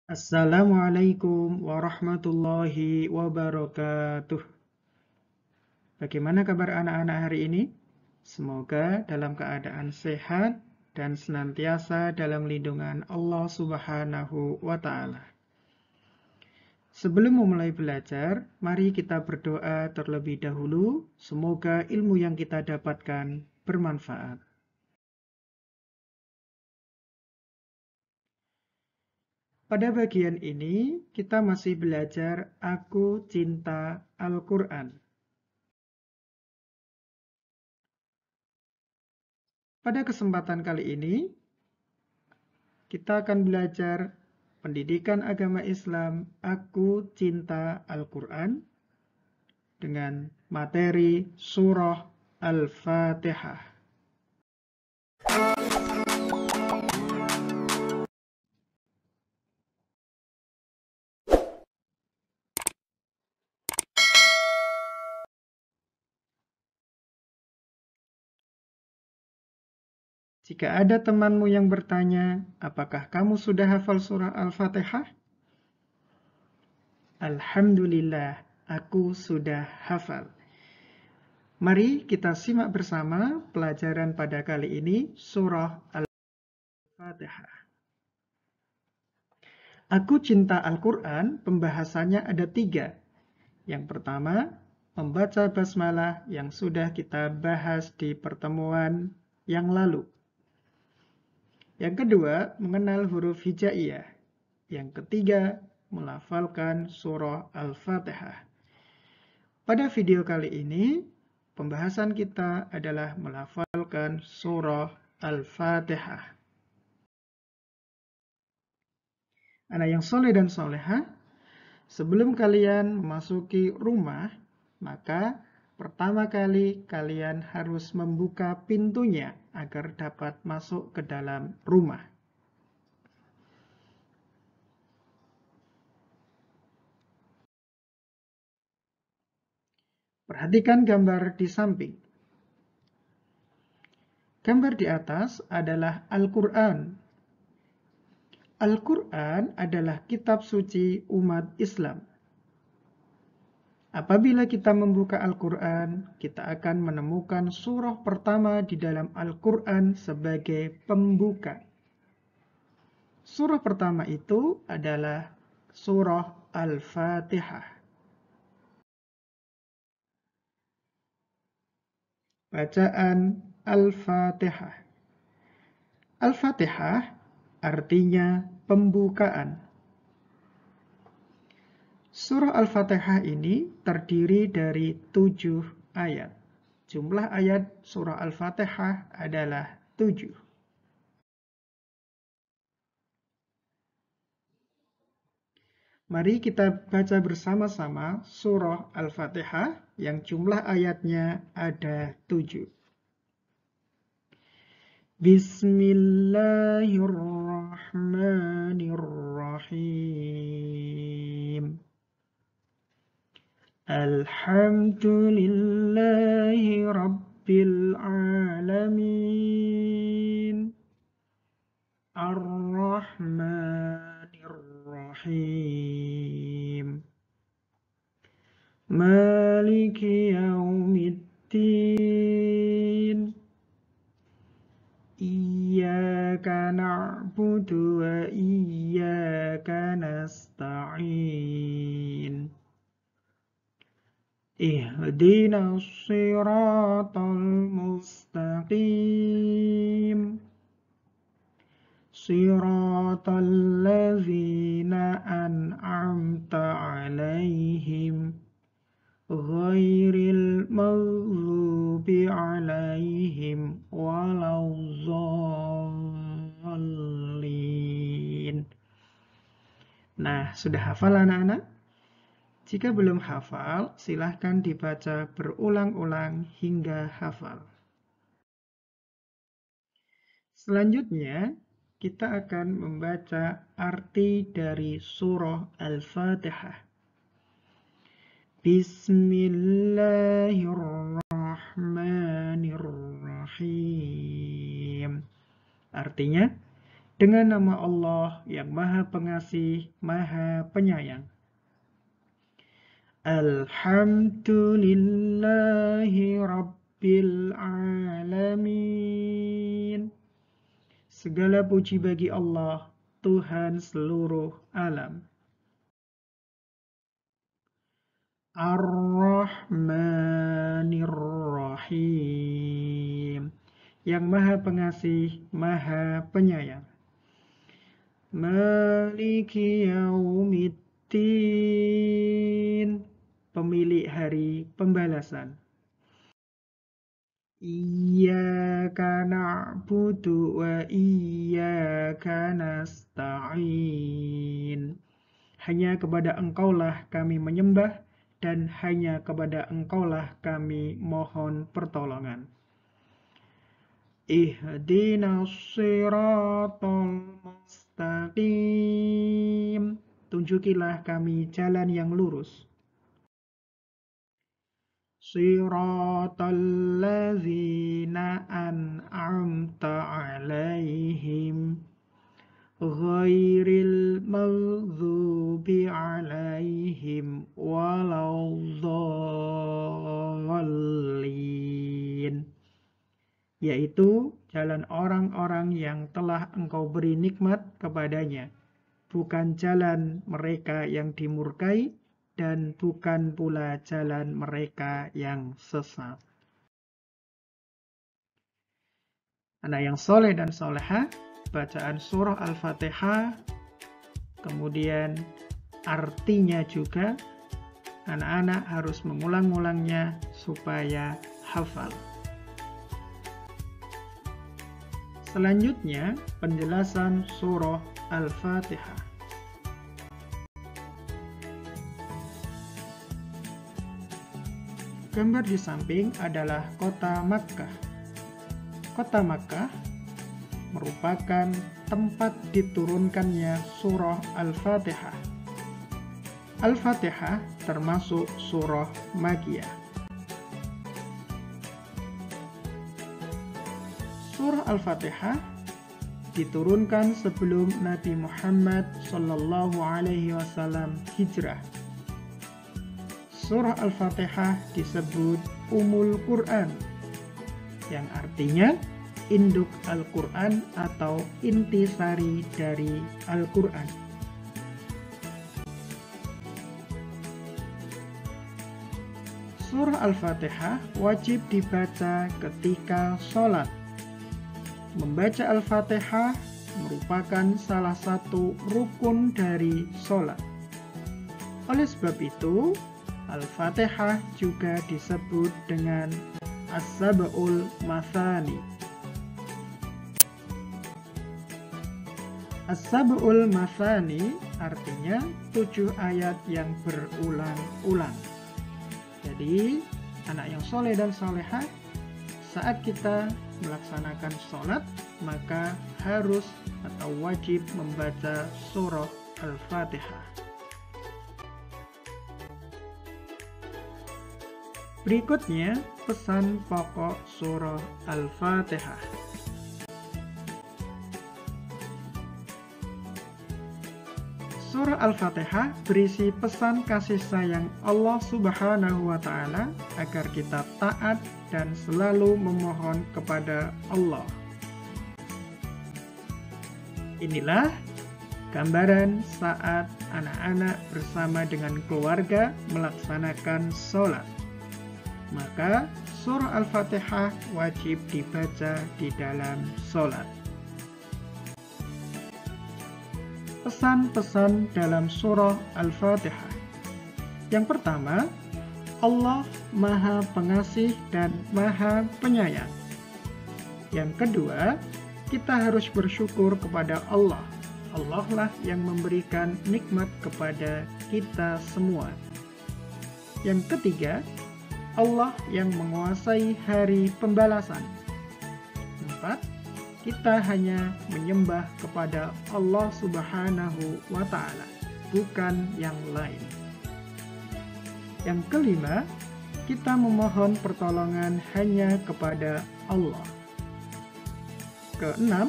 Assalamualaikum warahmatullahi wabarakatuh. Bagaimana kabar anak-anak hari ini? Semoga dalam keadaan sehat dan senantiasa dalam lindungan Allah Subhanahu wa Ta'ala. Sebelum memulai belajar, mari kita berdoa terlebih dahulu. Semoga ilmu yang kita dapatkan bermanfaat. Pada bagian ini, kita masih belajar Aku Cinta Al-Quran. Pada kesempatan kali ini, kita akan belajar pendidikan agama Islam Aku Cinta Al-Quran dengan materi Surah Al-Fatihah. Jika ada temanmu yang bertanya, apakah kamu sudah hafal surah Al-Fatihah? Alhamdulillah, aku sudah hafal. Mari kita simak bersama pelajaran pada kali ini, surah Al-Fatihah. Aku Cinta Al-Quran, pembahasannya ada 3. Yang pertama, membaca basmalah yang sudah kita bahas di pertemuan yang lalu. Yang kedua, mengenal huruf hijaiyah. Yang ketiga, melafalkan surah Al-Fatihah. Pada video kali ini, pembahasan kita adalah melafalkan surah Al-Fatihah. Anak yang soleh dan soleha, sebelum kalian memasuki rumah, maka pertama kali kalian harus membuka pintunya agar dapat masuk ke dalam rumah. Perhatikan gambar di samping. Gambar di atas adalah Al-Quran. Al-Quran adalah kitab suci umat Islam. Apabila kita membuka Al-Quran, kita akan menemukan surah pertama di dalam Al-Quran sebagai pembuka. Surah pertama itu adalah surah Al-Fatihah. Bacaan Al-Fatihah. Al-Fatihah artinya pembukaan. Surah Al-Fatihah ini terdiri dari 7 ayat. Jumlah ayat surah Al-Fatihah adalah 7. Mari kita baca bersama-sama surah Al-Fatihah yang jumlah ayatnya ada 7. Bismillahirrahmanirrahim. Alhamdulillahi Rabbil Alamin. Ar-Rahmanir-Rahim. Maliki Yaumiddin. Iyyaka na'budu wa iyyaka nasta'in. Ihdinas siratal mustaqim. Siratal ladzina an'amta 'alaihim ghairil maghdubi 'alaihim waladdallin. Nah, sudah hafal anak-anak? Jika belum hafal, silahkan dibaca berulang-ulang hingga hafal. Selanjutnya, kita akan membaca arti dari surah Al-Fatihah. Bismillahirrahmanirrahim. Artinya, Dengan nama Allah yang Maha Pengasih, Maha Penyayang. Alhamdulillahi Rabbil Alamin. Segala puji bagi Allah, Tuhan seluruh alam. Ar-Rahmanir-Rahim. Yang Maha Pengasih, Maha Penyayang. Maliki Yaumiddin. Pemilik hari pembalasan. Iyyaka na'budu wa iyyaka nasta'in. Hanya kepada Engkaulah kami menyembah dan hanya kepada Engkaulah kami mohon pertolongan. Ihdinas siratal mustaqim. Tunjukilah kami jalan yang lurus. Siratal ladzina an'amta 'alaihim ghairil maghdubi 'alaihim waladdallin. Yaitu jalan orang-orang yang telah Engkau beri nikmat kepadanya, bukan jalan mereka yang dimurkai dan bukan pula jalan mereka yang sesat. Anak yang soleh dan soleha, bacaan surah Al-Fatihah, kemudian artinya juga, anak-anak harus mengulang-ulangnya supaya hafal. Selanjutnya, penjelasan surah Al-Fatihah. Gambar di samping adalah kota Makkah. Kota Makkah merupakan tempat diturunkannya surah Al-Fatihah. Al-Fatihah termasuk surah Makkiyah. Surah Al-Fatihah diturunkan sebelum Nabi Muhammad SAW hijrah. Surah Al-Fatihah disebut Ummul Quran, yang artinya induk Al-Quran atau intisari dari Al-Quran. Surah Al-Fatihah wajib dibaca ketika sholat. Membaca Al-Fatihah merupakan salah satu rukun dari sholat. Oleh sebab itu, Al-Fatihah juga disebut dengan As-Sab'ul Mathani. As-Sab'ul Mathani artinya 7 ayat yang berulang-ulang. Jadi, anak yang soleh dan solehah, saat kita melaksanakan sholat, maka harus atau wajib membaca surah Al-Fatihah. Berikutnya, pesan pokok surah Al-Fatihah. Surah Al-Fatihah berisi pesan kasih sayang Allah Subhanahu wa Ta'ala agar kita taat dan selalu memohon kepada Allah. Inilah gambaran saat anak-anak bersama dengan keluarga melaksanakan sholat. Maka surah Al-Fatihah wajib dibaca di dalam sholat. Pesan-pesan dalam surah Al-Fatihah. Yang pertama, Allah Maha Pengasih dan Maha Penyayang. Yang kedua, kita harus bersyukur kepada Allah. Allah lah yang memberikan nikmat kepada kita semua. Yang ketiga, Allah yang menguasai hari pembalasan. 4. Kita hanya menyembah kepada Allah Subhanahu wa Ta'ala, bukan yang lain. Yang kelima, kita memohon pertolongan hanya kepada Allah. Keenam,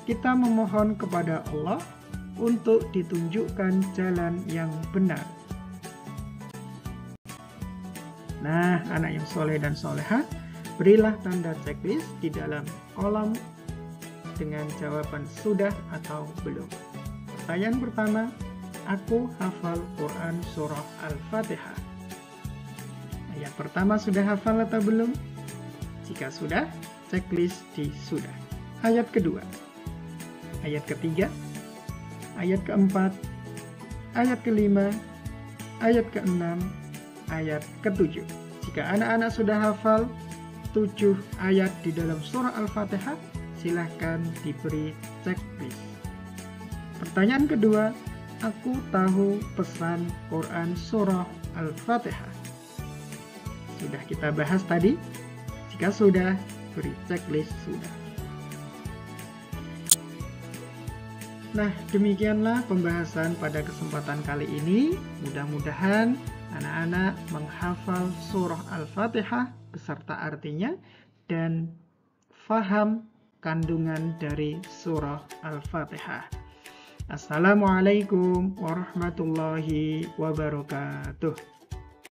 kita memohon kepada Allah untuk ditunjukkan jalan yang benar. Nah, anak yang soleh dan solehah, berilah tanda checklist di dalam kolom dengan jawaban sudah atau belum. Pertanyaan pertama, aku hafal Quran surah Al-Fatihah. Ayat pertama sudah hafal atau belum? Jika sudah, checklist di sudah. Ayat kedua, ayat ketiga, ayat keempat, ayat kelima, ayat keenam, ayat ketujuh. Jika anak-anak sudah hafal 7 ayat di dalam surah Al-Fatihah, silahkan diberi checklist. Pertanyaan kedua, aku tahu pesan Quran surah Al-Fatihah. Sudah kita bahas tadi. Jika sudah, beri checklist sudah. Nah, demikianlah pembahasan pada kesempatan kali ini. Mudah-mudahan anak-anak menghafal surah Al-Fatihah beserta artinya dan faham kandungan dari surah Al-Fatihah. Assalamualaikum warahmatullahi wabarakatuh.